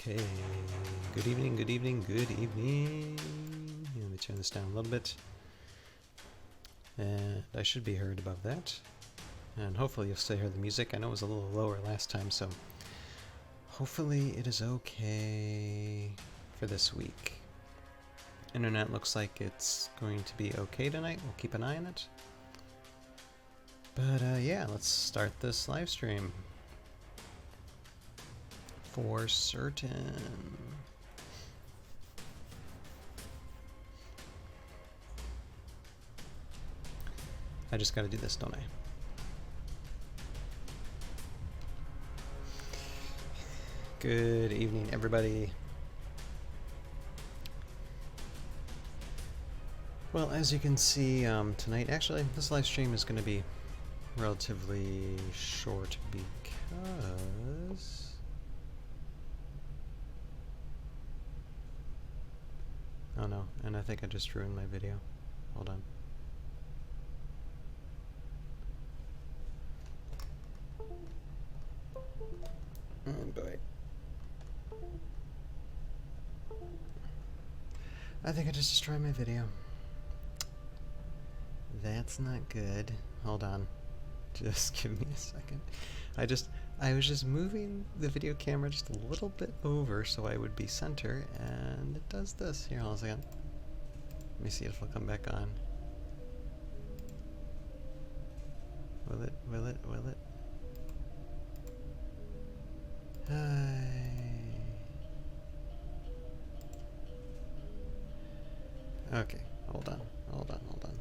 Okay, good evening, good evening, good evening. Let me turn this down a little bit. And I should be heard above that. And hopefully you'll still hear the music. I know it was a little lower last time, so hopefully it is okay for this week. Internet looks like it's going to be okay tonight. We'll keep an eye on it. But yeah, let's start this live stream. For certain. I just gotta do this, don't I? Good evening, everybody. Well, as you can see tonight, actually, this live stream is going to be relatively short because... Oh no, and I think I just ruined my video. Hold on. Oh boy. I think I just destroyed my video. That's not good. Hold on. Just give me a second. I was just moving the video camera just a little bit over so I would be center, and it does this. Here, hold on a second. Let me see if it'll come back on. Will it? Will it? Will it? Hi. Okay, hold on, hold on, hold on.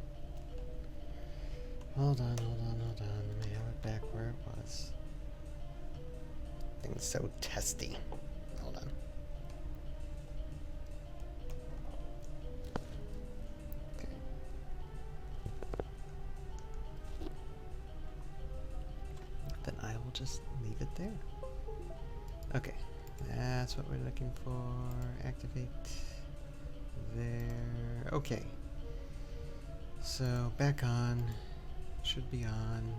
Hold on, hold on, hold on. Let me have it back where it was. Thing's so testy. Hold on. Okay. Then I will just leave it there. Okay, that's what we're looking for. Activate. There. Okay. So back on. Should be on.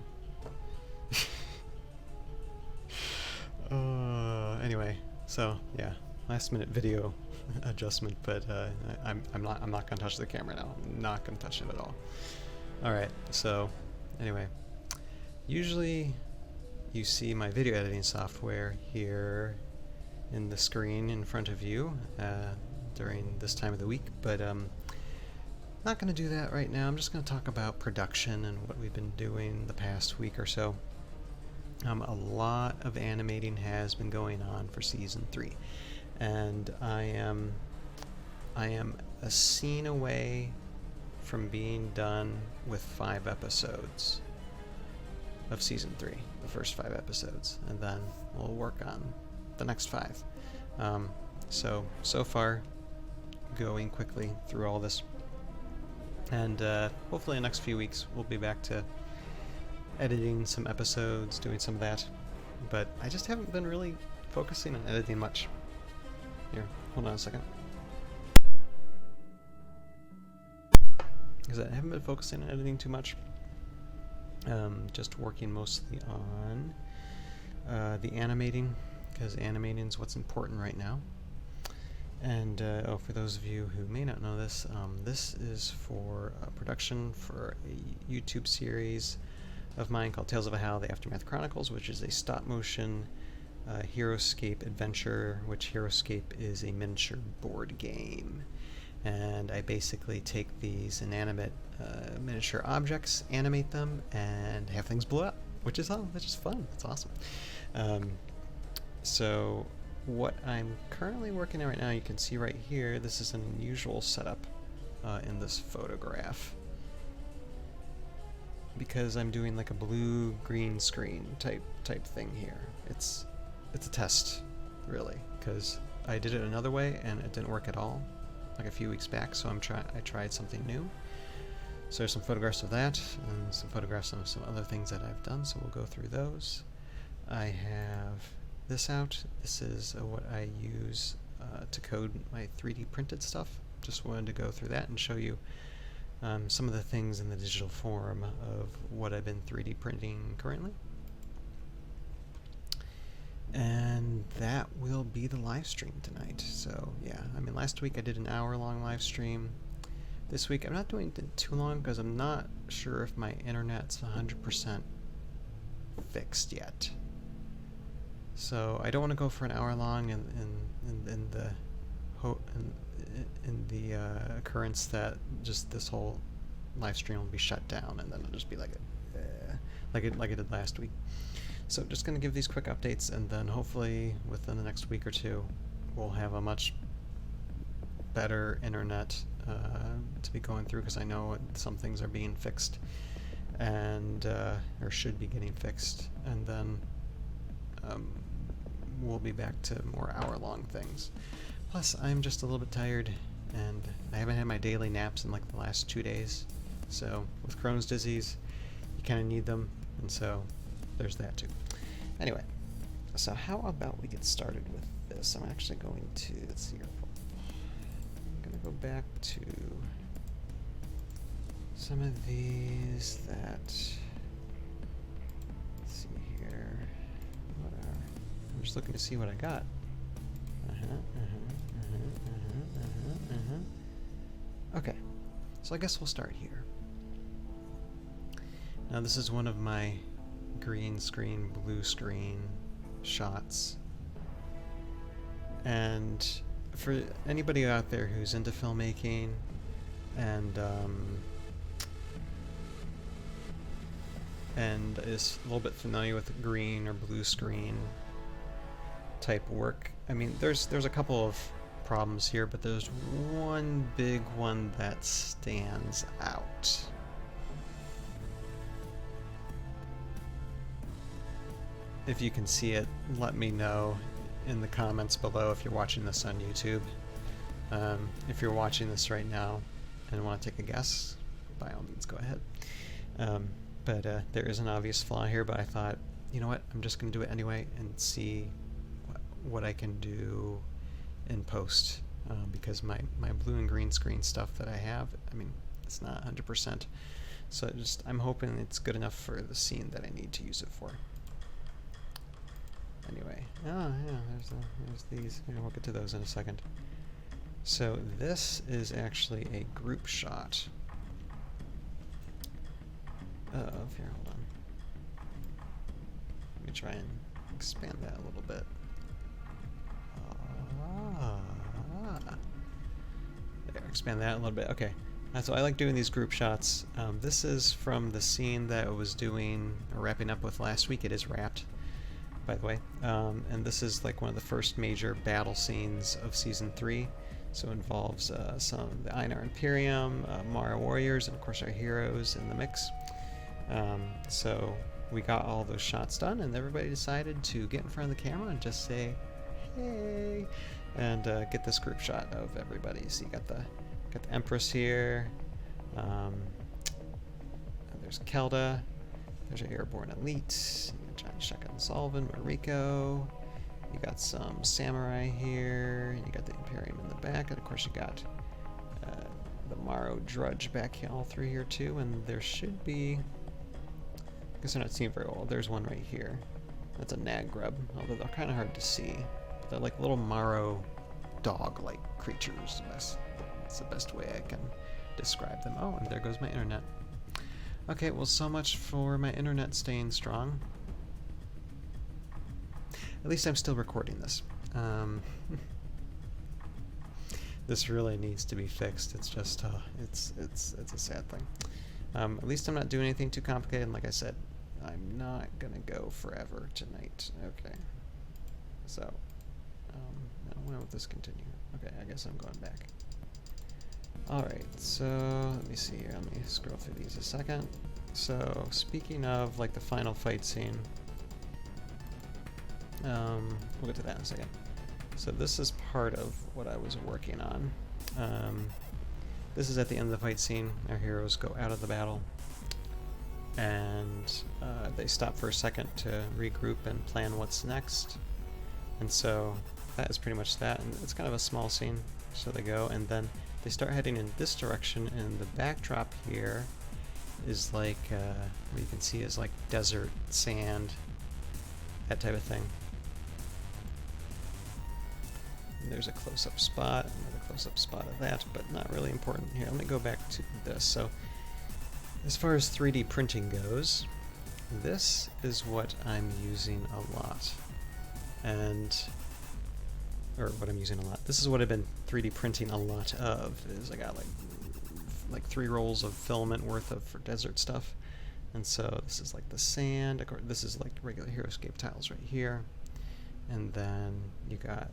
Anyway, so yeah, last minute video adjustment, but I'm not gonna touch the camera now. I'm not gonna touch it at all. All right. So anyway, usually you see my video editing software here in the screen in front of you during this time of the week, but not going to do that right now. I'm just going to talk about production and what we've been doing the past week or so. A lot of animating has been going on for season 3, and I am a scene away from being done with 5 episodes of season 3, the first 5 episodes, and then we'll work on the next 5. So far, going quickly through all this. And hopefully in the next few weeks we'll be back to editing some episodes, doing some of that. But I just haven't been really focusing on editing much. Here, hold on a second. Because I haven't been focusing on editing too much. Just working mostly on the animating, because animating is what's important right now. And for those of you who may not know this, this is for production for a YouTube series of mine called Tales of Valhalla, The Aftermath Chronicles, which is a stop-motion Heroescape adventure, which Heroescape is a miniature board game. And I basically take these inanimate miniature objects, animate them, and have things blow up, which is fun. It's awesome. So what I'm currently working on right now, you can see right here, this is an unusual setup in this photograph, because I'm doing like a blue-green screen type thing here. It's a test, really, because I did it another way and it didn't work at all, like a few weeks back. So I tried something new. So there's some photographs of that and some photographs of some other things that I've done. So we'll go through those. I have this out. This is what I use to code my 3D printed stuff. Just wanted to go through that and show you some of the things in the digital form of what I've been 3D printing currently. And that will be the live stream tonight. So yeah, I mean, last week I did an hour-long live stream. This week I'm not doing it too long because I'm not sure if my internet's 100% fixed yet. So I don't want to go for an hour long in the occurrence that just this whole live stream will be shut down, and then it'll just be like it did last week. So just going to give these quick updates, and then hopefully within the next week or two we'll have a much better internet to be going through, because I know some things are being fixed and or should be getting fixed, and then we'll be back to more hour-long things. Plus, I'm just a little bit tired, and I haven't had my daily naps in like the last 2 days. So with Crohn's disease, you kind of need them, and so there's that too. Anyway, so how about we get started with this? I'm actually going to, let's see here. I'm going to go back to some of these that, let's see here, what are, I'm just looking to see what I got. Okay, so I guess we'll start here. Now this is one of my green screen, blue screen shots. And for anybody out there who's into filmmaking and is a little bit familiar with green or blue screen type work, I mean, there's a couple of problems here, but there's one big one that stands out. If you can see it, let me know in the comments below if you're watching this on YouTube. If you're watching this right now and want to take a guess, by all means go ahead. But there is an obvious flaw here, but I thought, you know what, I'm just going to do it anyway and see what I can do in post, because my blue and green screen stuff that I have, I mean, it's not 100%. So I'm hoping it's good enough for the scene that I need to use it for. Anyway, oh yeah, there's these. We'll get to those in a second. So this is actually a group shot of, here, hold on. Let me try and expand that a little bit. There, expand that a little bit. Okay, so I like doing these group shots. This is from the scene that I was doing, or wrapping up with last week. It is wrapped, by the way. And this is like one of the first major battle scenes of Season 3. So it involves some of the Einar Imperium, Mara warriors, and of course our heroes in the mix. So we got all those shots done, and everybody decided to get in front of the camera and just say, hey, and get this group shot of everybody. So you got the Empress here. There's Kelda. There's our airborne elite. You got Johnny Shotgun Sullivan, Mariko. You got some samurai here. You got the Imperium in the back, and of course you got the Morrow Drudge back here, all three here too. And there should be, I guess they're not seen very well. There's one right here. That's a nag grub, although they're kind of hard to see. But they're like little Morrow dog-like creatures. That's the best way I can describe them. Oh, and there goes my internet. Okay, well, so much for my internet staying strong. At least I'm still recording this. This really needs to be fixed. It's just, it's a sad thing. At least I'm not doing anything too complicated, and like I said, I'm not gonna go forever tonight. Okay. So, now when will this continue? Okay, I guess I'm going back. Alright, so let me see here. Let me scroll through these a second. So, speaking of like the final fight scene, we'll get to that in a second. So this is part of what I was working on. This is at the end of the fight scene. Our heroes go out of the battle, and they stop for a second to regroup and plan what's next. And so that is pretty much that, and it's kind of a small scene. So they go, and then they start heading in this direction, and the backdrop here is like, what you can see is like desert, sand, that type of thing. there's a close-up spot, another close-up spot of that, but not really important. Here, let me go back to this. So as far as 3D printing goes, this is what I'm using a lot. Or what I'm using a lot. This is what I've been 3D printing a lot of, is I got like 3 rolls of filament worth of for desert stuff. And so this is like the sand, of course, this is like regular Heroescape tiles right here. And then you got,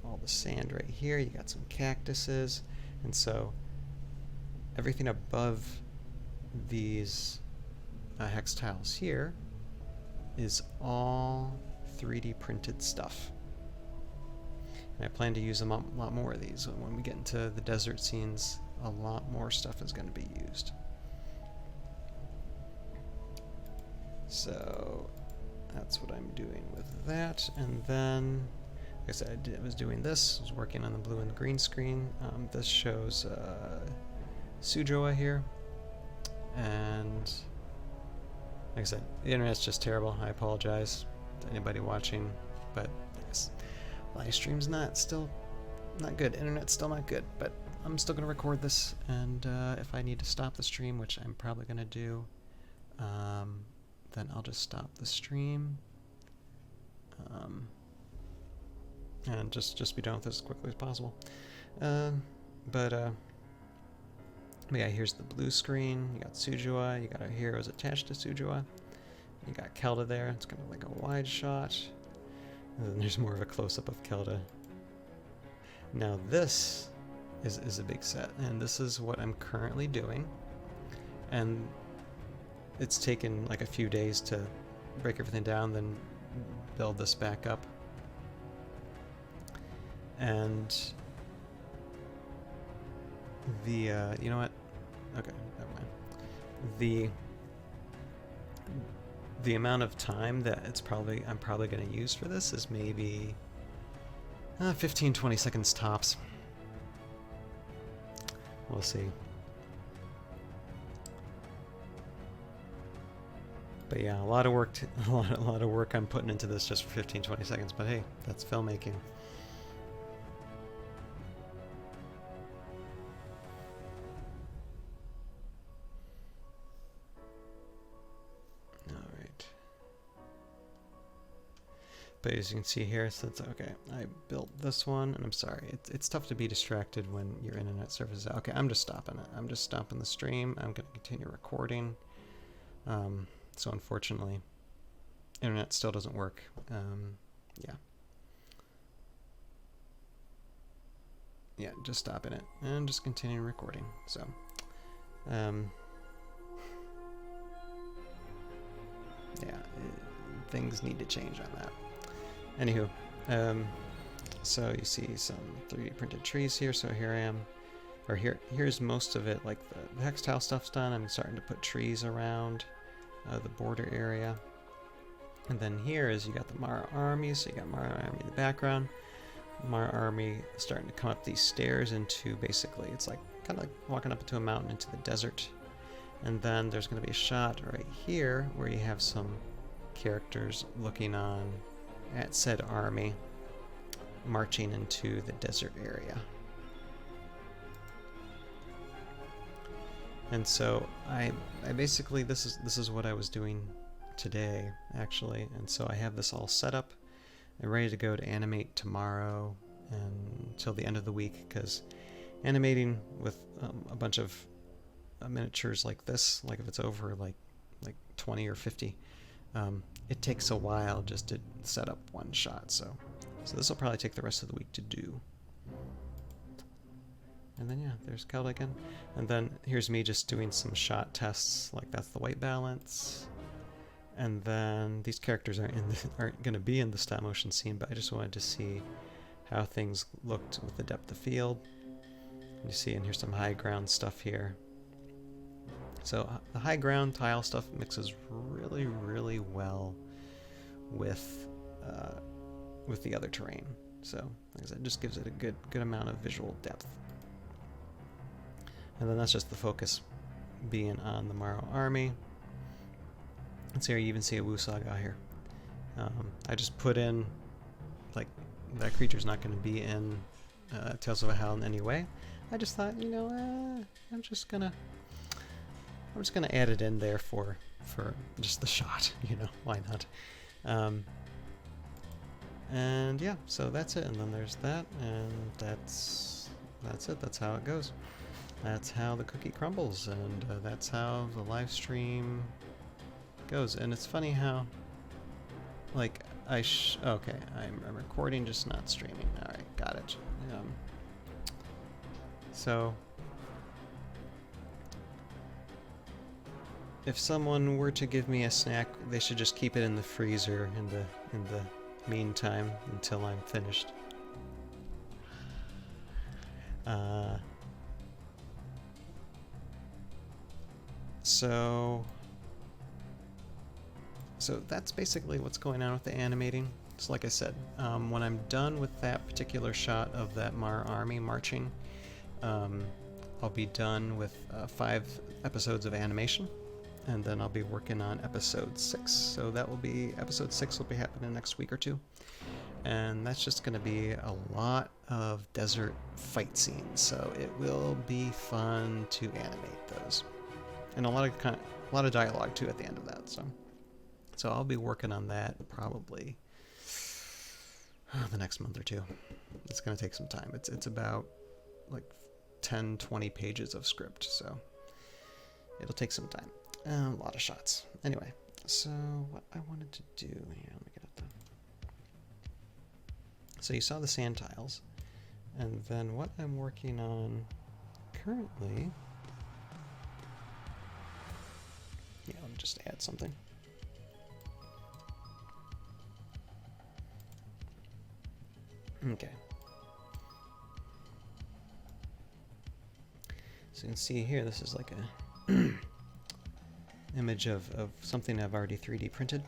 all the sand right here, you got some cactuses. And so everything above these hex tiles here is all 3D printed stuff. And I plan to use a lot more of these. When we get into the desert scenes, a lot more stuff is going to be used. So that's what I'm doing with that. And then, like I said, I was doing this. I was working on the blue and the green screen. This shows Sujoa here. And like I said, the internet's just terrible. I apologize to anybody watching, but live stream's still not good. Internet's still not good, but I'm still gonna record this, and if I need to stop the stream, which I'm probably gonna do, then I'll just stop the stream, and just be done with this as quickly as possible. But yeah, here's the blue screen. You got Sujoa. You got our heroes attached to Sujoa. You got Kelda there. It's kind of like a wide shot. And then there's more of a close-up of Kelda. Now this is a big set, and this is what I'm currently doing. And it's taken like a few days to break everything down, then build this back up. And the you know what? Okay, never mind. The amount of time that I'm probably going to use for this is maybe 15-20 seconds tops. We'll see. But yeah, a lot of work I'm putting into this just for 15-20 seconds, but hey, that's filmmaking. But as you can see here, since okay, I built this one, and I'm sorry, it's tough to be distracted when your internet service is out. Okay, I'm just stopping it. I'm just stopping the stream. I'm going to continue recording. So unfortunately, internet still doesn't work. Yeah, just stopping it and just continuing recording. So, yeah, things need to change on that. Anywho, so you see some 3D printed trees here. So here I am, or here's most of it. Like the hex tile stuff's done. I'm starting to put trees around the border area. And then here is you got the Mara army. So you got Mara army in the background. Mara army starting to come up these stairs into basically it's like kind of like walking up into a mountain into the desert. And then there's going to be a shot right here where you have some characters looking on at said army marching into the desert area. And so I basically this is what I was doing today actually, and so I have this all set up and ready to go to animate tomorrow and until the end of the week, because animating with a bunch of miniatures like this, like if it's over like 20 or 50, it takes a while just to set up one shot, so this will probably take the rest of the week to do. And then yeah, there's Kelda again. And then here's me just doing some shot tests, like that's the white balance. And then these characters aren't going to be in the stop motion scene, but I just wanted to see how things looked with the depth of field. And you see, and here's some high ground stuff here. So the high ground tile stuff mixes really, really well with the other terrain. So, like I said, it just gives it a good amount of visual depth. And then that's just the focus being on the Morrow army. And so here you even see a Wu Saga here. I just put in like that creature's not going to be in Tales of Valhalla in any way. I just thought, you know, I'm just gonna add it in there for just the shot. You know, why not? And yeah, so that's it. And then there's that, and that's it. That's how it goes. That's how the cookie crumbles, and that's how the live stream goes. And it's funny how, like, okay, I'm recording, just not streaming. All right, got it. So if someone were to give me a snack, they should just keep it in the freezer in the meantime until I'm finished. So that's basically what's going on with the animating. So like I said, when I'm done with that particular shot of that Mar army marching, I'll be done with 5 episodes of animation, and then I'll be working on episode 6. So that will be, episode 6 will be happening next week or 2. And that's just going to be a lot of desert fight scenes. So it will be fun to animate those. And a lot of dialogue too at the end of that. So I'll be working on that probably the next month or 2. It's going to take some time. It's about like 10-20 pages of script, so it'll take some time. A lot of shots. Anyway, so what I wanted to do here, let me get at them. So you saw the sand tiles, and then what I'm working on currently, yeah, let me just add something. Okay. So you can see here, this is like a image of something I've already 3D printed.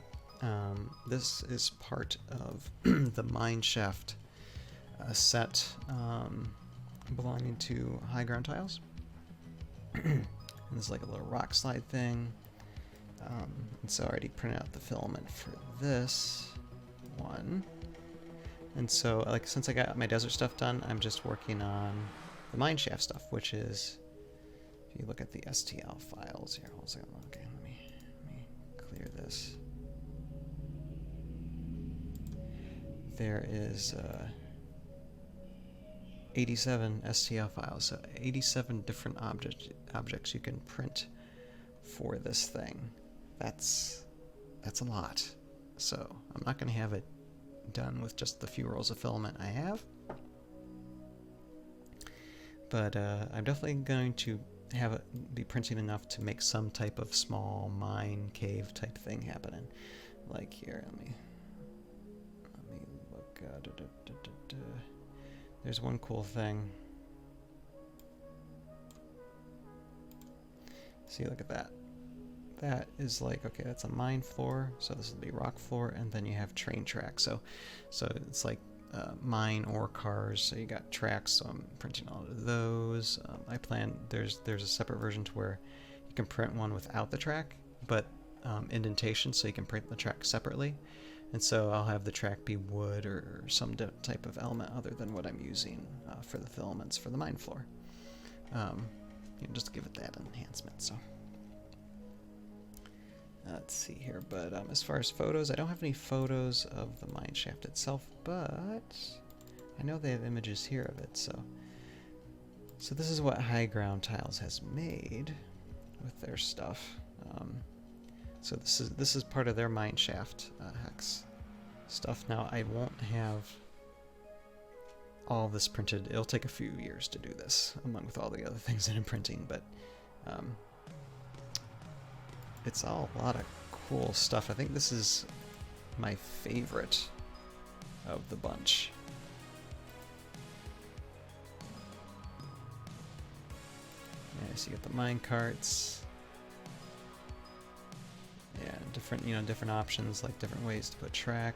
This is part of the mine shaft set belonging to high ground tiles. And there's like a little rock slide thing. And so I already printed out the filament for this one. And so, like, since I got my desert stuff done, I'm just working on the mine shaft stuff, which is, if you look at the STL files here, hold on a second, okay, let me clear this. There is 87 STL files, so 87 different objects you can print for this thing. That's a lot. So I'm not going to have it done with just the few rolls of filament I have, but I'm definitely going to be printing enough to make some type of small mine cave type thing happening. Like here, let me look. There's one cool thing. See, look at that. That is like, okay, that's a mine floor, so this will be rock floor, and then you have train tracks. So it's like mine ore cars. So you got tracks. So I'm printing all of those. I plan there's a separate version to where you can print one without the track, but indentation, so you can print the track separately. And so I'll have the track be wood or some type of element other than what I'm using for the filaments for the mine floor. Just to give it that enhancement. So. Let's see here, but as far as photos, I don't have any photos of the mine shaft itself, but I know they have images here of it, so this is what High Ground Tiles has made with their stuff. So this is part of their mine shaft hex stuff. Now I won't have all of this printed. It'll take a few years to do this, along with all the other things that I'm printing, but it's all a lot of cool stuff. I think this is my favorite of the bunch. Yeah, so you get the mine carts. Yeah, different options, like different ways to put track.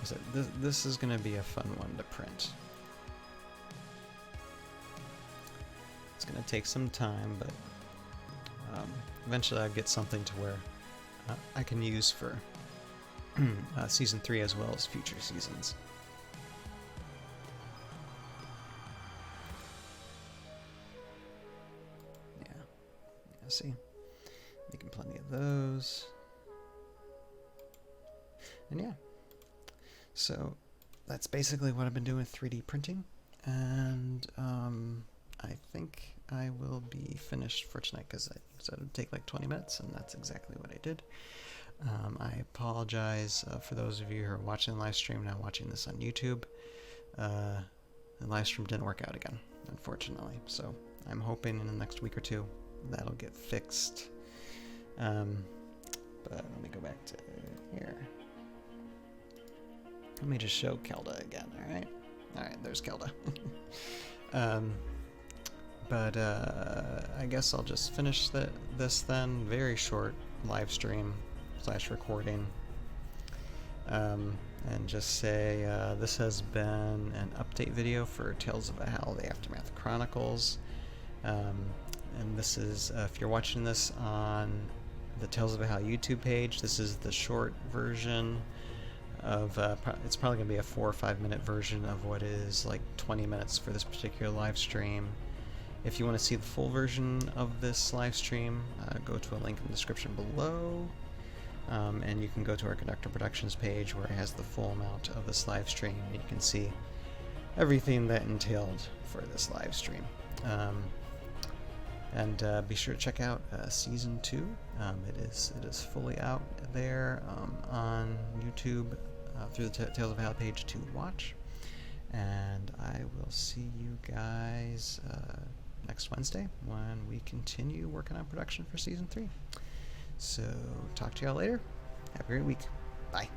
So this is going to be a fun one to print. It's going to take some time, but eventually I'll get something to where I can use for season 3 as well as future seasons. Yeah, see, making plenty of those, and yeah, so that's basically what I've been doing with 3D printing, and I think I will be finished for tonight because I said it would take like 20 minutes, and that's exactly what I did. I apologize for those of you who are watching the live stream now, watching this on YouTube. The live stream didn't work out again, unfortunately, so I'm hoping in the next week or two that'll get fixed. But let me go back to here. Let me just show Kelda again, alright? Alright, there's Kelda. But I guess I'll just finish this then. Very short live stream / recording. And just say this has been an update video for Tales of Valhalla, the Aftermath Chronicles. And this is, if you're watching this on the Tales of Valhalla YouTube page, this is the short version of, it's probably going to be a 4 or 5 minute version of what is like 20 minutes for this particular live stream. If you want to see the full version of this live stream, go to a link in the description below. And you can go to our Conductor Productions page where it has the full amount of this live stream, and you can see everything that entailed for this live stream. And be sure to check out Season 2. It is fully out there on YouTube through the Tales of Valhalla page to watch. And I will see you guys next Wednesday when we continue working on production for Season 3. So, talk to y'all later. Have a great week. Bye.